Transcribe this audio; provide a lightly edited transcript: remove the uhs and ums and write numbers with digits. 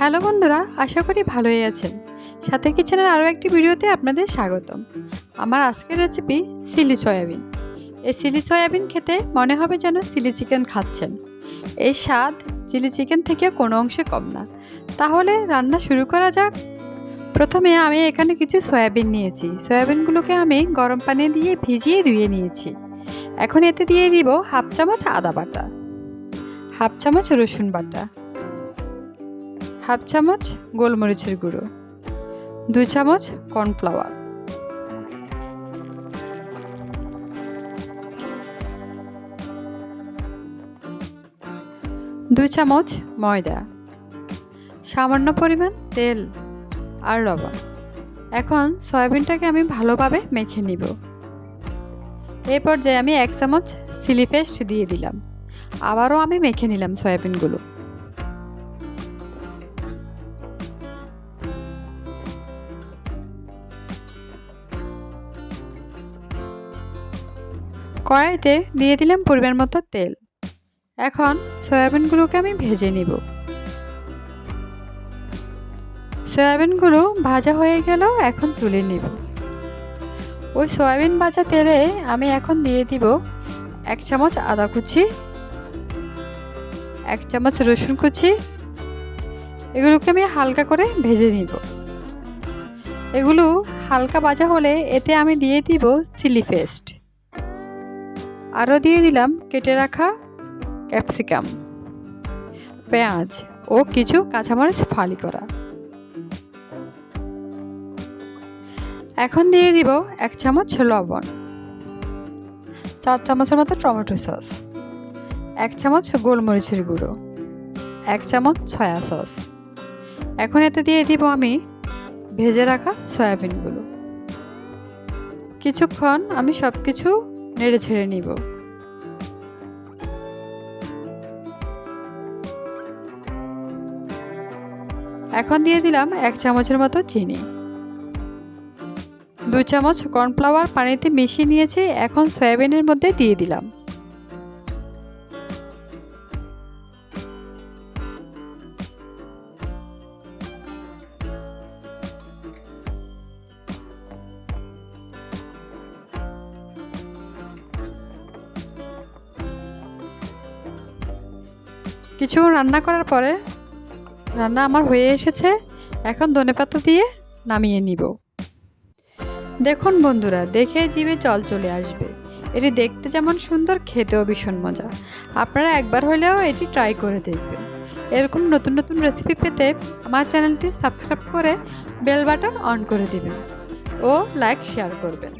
Hello বন্ধুরা, আশা করি ভালোই আছেন। সাথে কিচেনের আরও একটি ভিডিওতে আপনাদের স্বাগতম। আমার আজকের রেসিপি চিলি সয়াবিন। এই চিলি সয়াবিন খেতে মনে হবে যেন চিলি চিকেন খাচ্ছেন। এই স্বাদ চিলি চিকেন থেকে কোনো অংশে কম না। তাহলে রান্না শুরু করা যাক। প্রথমে আমি এখানে কিছু সয়াবিন নিয়েছি। সয়াবিনগুলোকে আমি গরম পানি দিয়ে ভিজিয়ে ধুয়ে নিয়েছি। এখন এতে দিয়ে দিব হাফ চামচ আদা বাটা, হাফ চামচ রসুন বাটা, হাফ চামচ গোলমরিচের গুঁড়ো, 2 চামচ কর্নফ্লাওয়ার, 2 চামচ ময়দা, সামান্য পরিমাণ তেল আর লবণ। এখন সয়াবিনটাকে আমি ভালোভাবে মেখে নিব। এই পর্যায়ে আমি 1 চামচ চিলি পেস্ট দিয়ে দিলাম। আবারও আমি মেখে নিলাম সয়াবিনগুলো। কড়াইতে দিয়ে দিলাম পরিমাণ মতো তেল। এখন সয়াবিনগুলোকে আমি ভেজে নিব। সয়াবিনগুলো ভাজা হয়ে গেল, এখন তুলে নিব। ওই সয়াবিন ভাজা তেলে আমি এখন দিয়ে দিব 1 চামচ আদা কুচি, 1 চামচ রসুন কুচি। এগুলোকে আমি হালকা করে ভেজে নিব। এগুলো হালকা ভাজা হলে এতে আমি দিয়ে দিব চিলি পেস্ট। আরও দিয়ে দিলাম কেটে রাখা ক্যাপসিকাম, পেঁয়াজ ও কিছু কাঁচামরিচ ফালি করা। এখন দিয়ে দিব 1 চামচ লবণ, 4 চামচের মতো টমেটো সস, 1 চামচ গোলমরিচের গুঁড়ো, 1 চামচ সয়া সস। এখন এতে দিয়ে দিব আমি ভেজে রাখা সয়াবিনগুলো। কিছুক্ষণ আমি সব কিছু নেড়ে ছেড়ে নিব। এখন দিয়ে দিলাম 1 চামচের মতো চিনি, 2 চামচ কর্নফ্লাওয়ার পানিতে মিশিয়ে নিয়েছি। এখন সয়াবিনের মধ্যে দিয়ে দিলাম। কিছু রান্না করার পরে রান্না আমার হয়ে এসেছে। এখন ধনেপাতা দিয়ে নামিয়ে নিব। দেখুন বন্ধুরা, দেখে জিভে জল চলে আসবে। এটি দেখতে যেমন সুন্দর, খেতেও ভীষণ মজা। আপনারা একবার হলেও এটি ট্রাই করে দেখবেন। এরকম নতুন নতুন রেসিপি পেতে আমার চ্যানেলটি সাবস্ক্রাইব করে বেল বাটন অন করে দিবেন ও লাইক শেয়ার করবেন।